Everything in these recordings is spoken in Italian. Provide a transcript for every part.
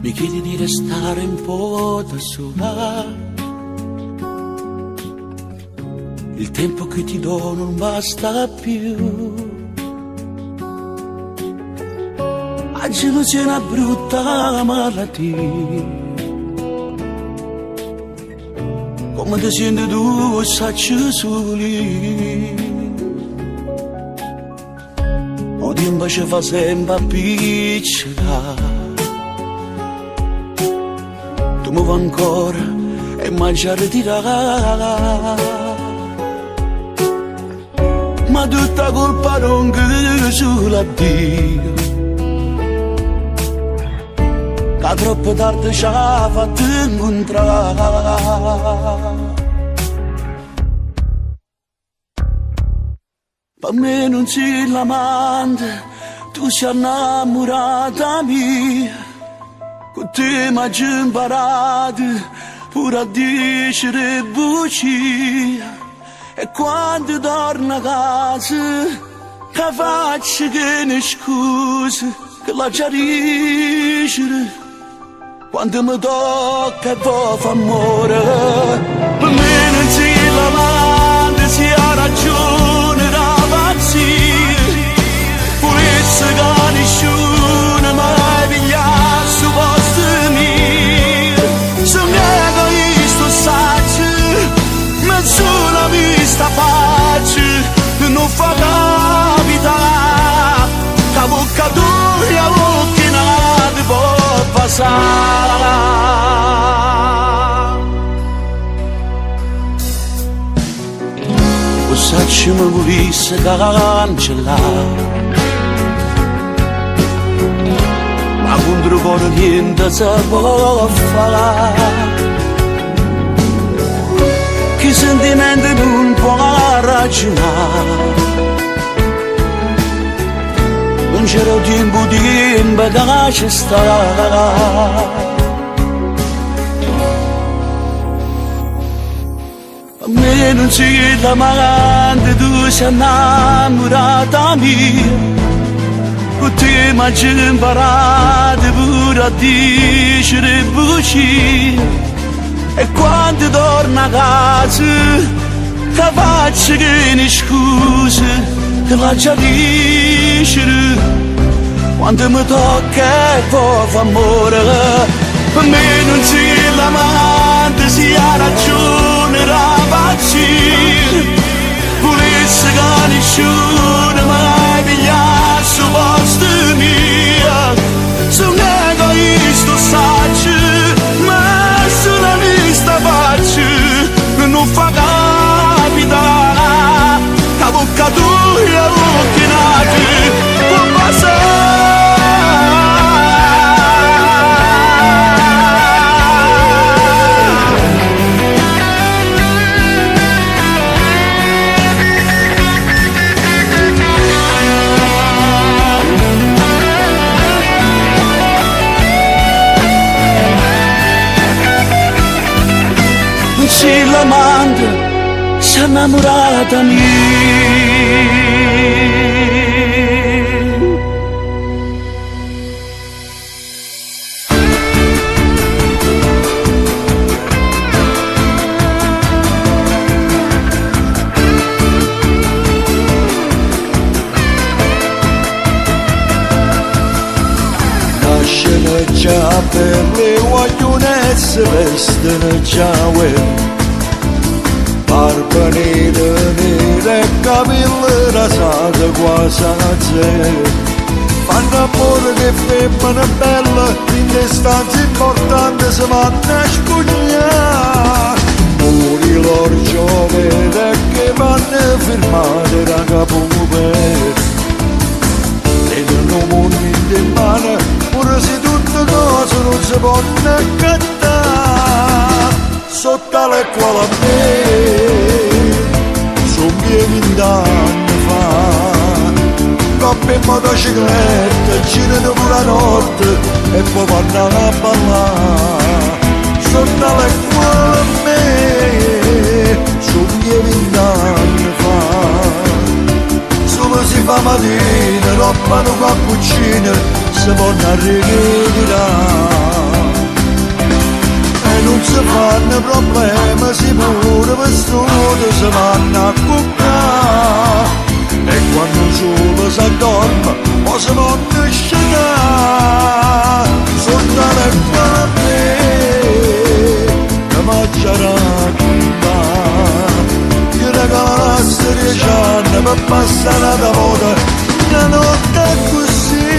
Mi chiedi di restare un po' da sola. Il tempo che ti do non basta più. Oggi non c'è una brutta malattia. Come ti senti tu, sacci soli. O tempo ci fa sempre appiccicare. Tu mi vuoi ancora e mangia ritirare. Ma tutta colpa non che sulla Dio, che troppo tardi ci ha fatto incontrare. Per me non sei l'amante, tu sei innamorata mia. Con te mi hai imparato pure a dire bugie. E quando torno a casa, che faccio che ne scuse, che la chiarisce. Quando mi tocca e poi fa amore, per me non sei l'amante, si ha ragione da pazzia. Volesse che nessuno mai pigliasse il posto mio. Sono egoista, saggio, ma sulla vista faccio, non fa capitare, che bocca tua, bocca nata può passare. O sacci mi volesse cancellare, ma contro cuore niente si può fare. Che sentimenti non può ragionare, non c'era tempo di imbagare sta. A me non sei l'amante, tu sei innamorata mia. Con te mi hai imparato pure a dire bugie. E quando torno a casa, che faccio che ne scuse, che la chiarisce. Quando mi tocca e poi fa amore, per me non sei l'amante, si ha ragione da pazzia. Volesse che nessuno mai pigliasse il posto mio. Sono egoista, saggio, ma sulla vista faccio, non fa capitare, che bocca tua e bocca nata può passare. Sei l'amante, sei innamorata mia. Nascere già per le guagliunezze, vestono già barba nera nera e capelli rasati quasi a zero. Fanno amore che femmina bella, in le stanze importanti si vanno a spugnare. Muri loro giovane che vanno firmate da capo per. Tengono monete in mano, pure se tutte cose non si possono accattare. Sotto le quale a me sono 20 anni fa, coppie in motocicletta girano pure la notte e poi vanno a ballare. Sotto le quale a me sono 20 anni fa, solo si fa mattina, rompano cappuccino, si vanno a ritirare. si può nascere sotto le quale che mangerà quinta io regalasse 10 anni per passare da moda una notte così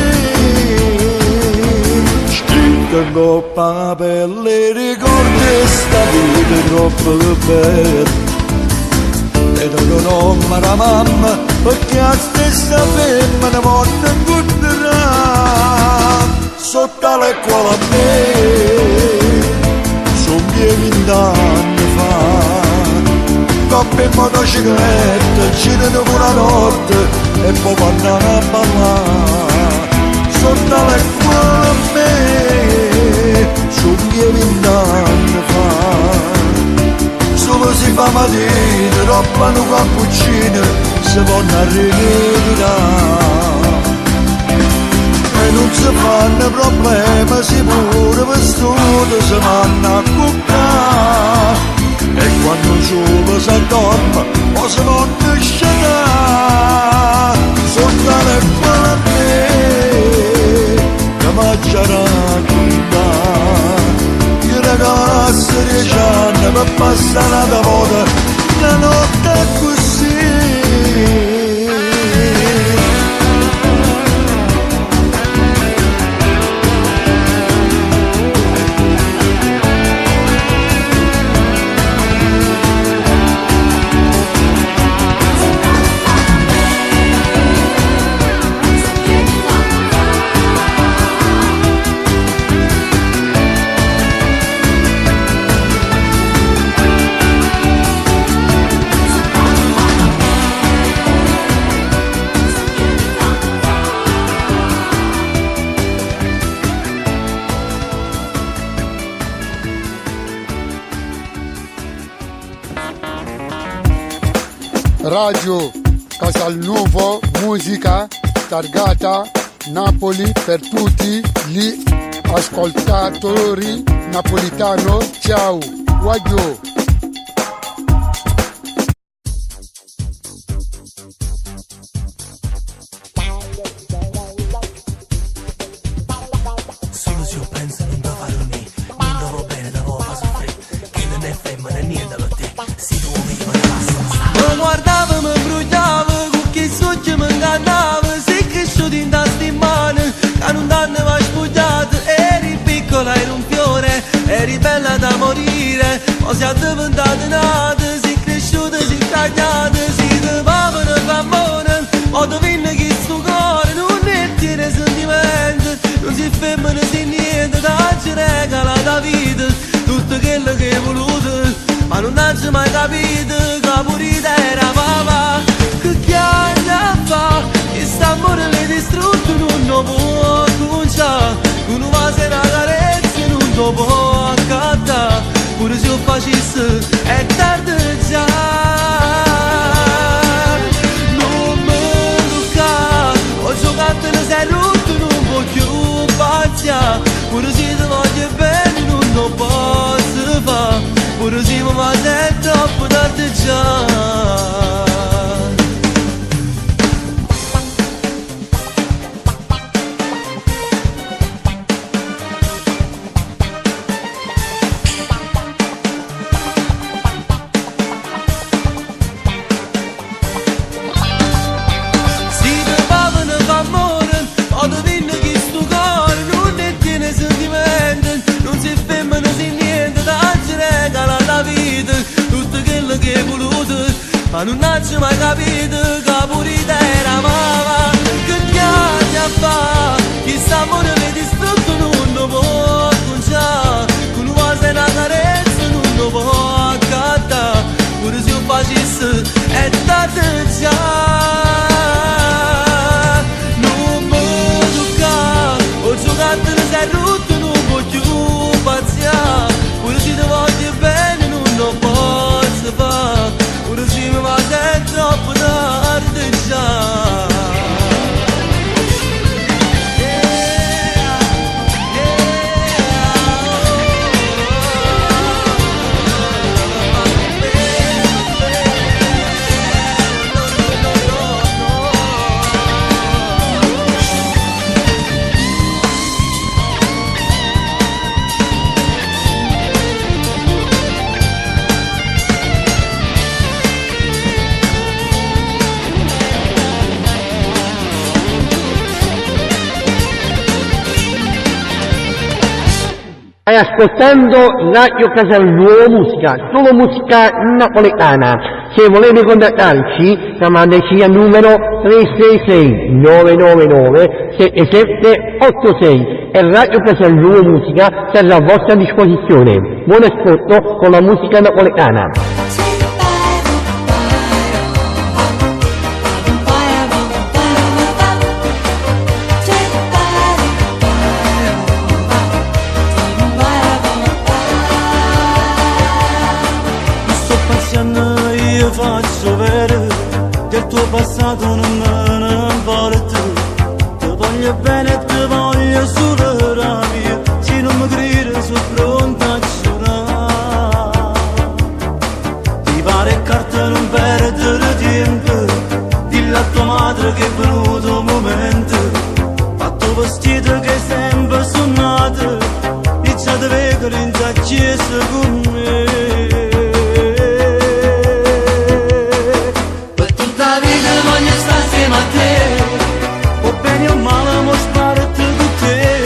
scritto in coppa a pelle ricordi sta vita troppo bella e non ho la mamma perché la stessa femmina morta incontrerà sotto le quale a me sono 20 anni fa coppie in motocicletta girano con la notte e poi vanno a ballare sotto le quale a me sono 20 anni fa solo si fa mattina, robbano cappuccino, si vanno a ritirare. E non si fanno problemi, si pure vestito, si vanno a cuccare. E quando solo si addorma, o si vanno a scenare, sotto le palle, che mangerà quinta. Ragazzi 10 anni per passare da moda la notte così Radio Casalnuovo, musica targata Napoli per tutti gli ascoltatori napolitano. Ciao, Waggio. Solo se io penso non devo farlo me, non devo bene, devo fare soffrire, che non è femmina niente per te, si tu mi mi guardavo, mi bruciavo, con che sogno mi ingannavo, sei cresciuto in tante mani, che non t'hanno mai spugiato, eri piccola, eri un fiore, eri bella da morire, ma sei diventata nata, sei cresciuta, sei tagliata, sei di papano e bambone, ma tu vinni che sto cuore, non ne tiene sentimento, non si femmina, si niente, ti regala la vita, tutto quello che hai voluto. Ma non hai mai capito che pure te era papà. Che chiara fa, che st'amore l'hai distrutto, non lo può conciare. Con una se una carezza non lo può accattare. Pure se lo facesse è tardi già. Non mi tocca, ho giocato e ne sei rotto, non voglio pazziare. Pure se ti voglio bene non lo posso fare. Pure se mi va è troppo tardi già. Si ti va ne fa amore, o ti vinne chi sto cuore, non ne tiene sentimento, non si ferma, non si niente, ti regala la vita, tutto quello che hai voluto, ma non hai mai capito che pure te era mamma. Che chiari a fa, chi sta amore l'hai distrutto, non lo può conciare, con una se una carezza non lo può accattare, pure se io facesse è tardi già. Non mi tocca, ho giocato e ne sei rotto, non voglio pazziare, pure se ti voglio bene non lo posso fare, pure se mi va è troppo tardi già. Stai ascoltando Radio Casalnuovo Musica, solo musica napoletana. Se volete contattarci, chiamateci al numero 366-999-7786 e Radio Casalnuovo Musica sarà a vostra disposizione. Buon ascolto con la musica napoletana. Faccio vedere che il tuo passato non me ne importa. Ti voglio bene e ti voglio superare. Se non mi credi sono pronta a giurare. Ti pare carta non perdere tempo. Dillo a tua madre che è venuto un momento. Fatto vestito che è sempre suonato. E già ti vedo in chiesa con me. Ma te, o bene o male, mo sparate con te.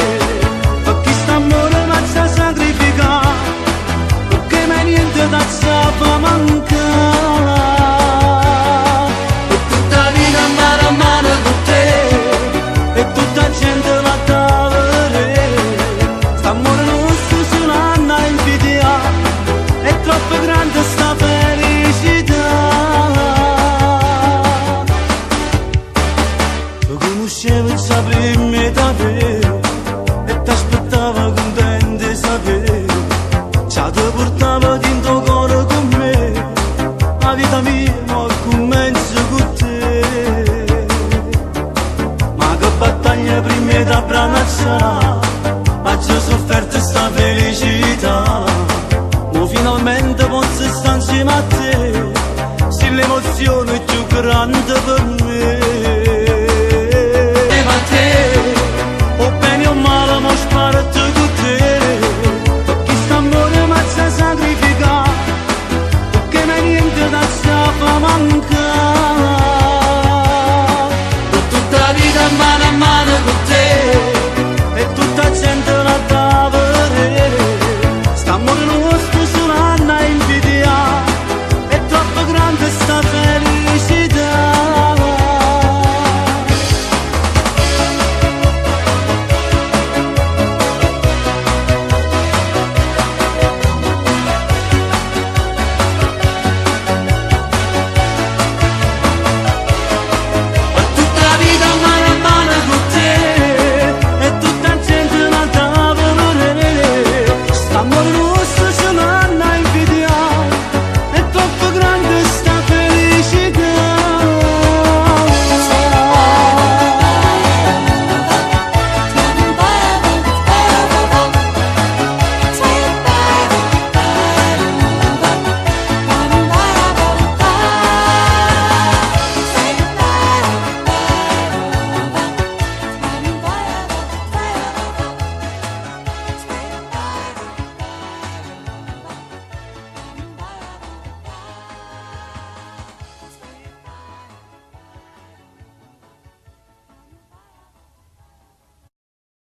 Perché st'amore m'ha sacrificato, perché mai niente da fa mancare. E tutta vita mano a mano con te, e tutta gente va da vedere. St'amore nostro su un'anna invidia, è troppo grande sta felicità. Conoscevo già prima da te e t'aspettavo contento di sapere. Già ti portavo dentro cuore con me. La vita mia mo comincia con te. Ma che battaglia prima da abbracciare, ma già sofferto sta felicità.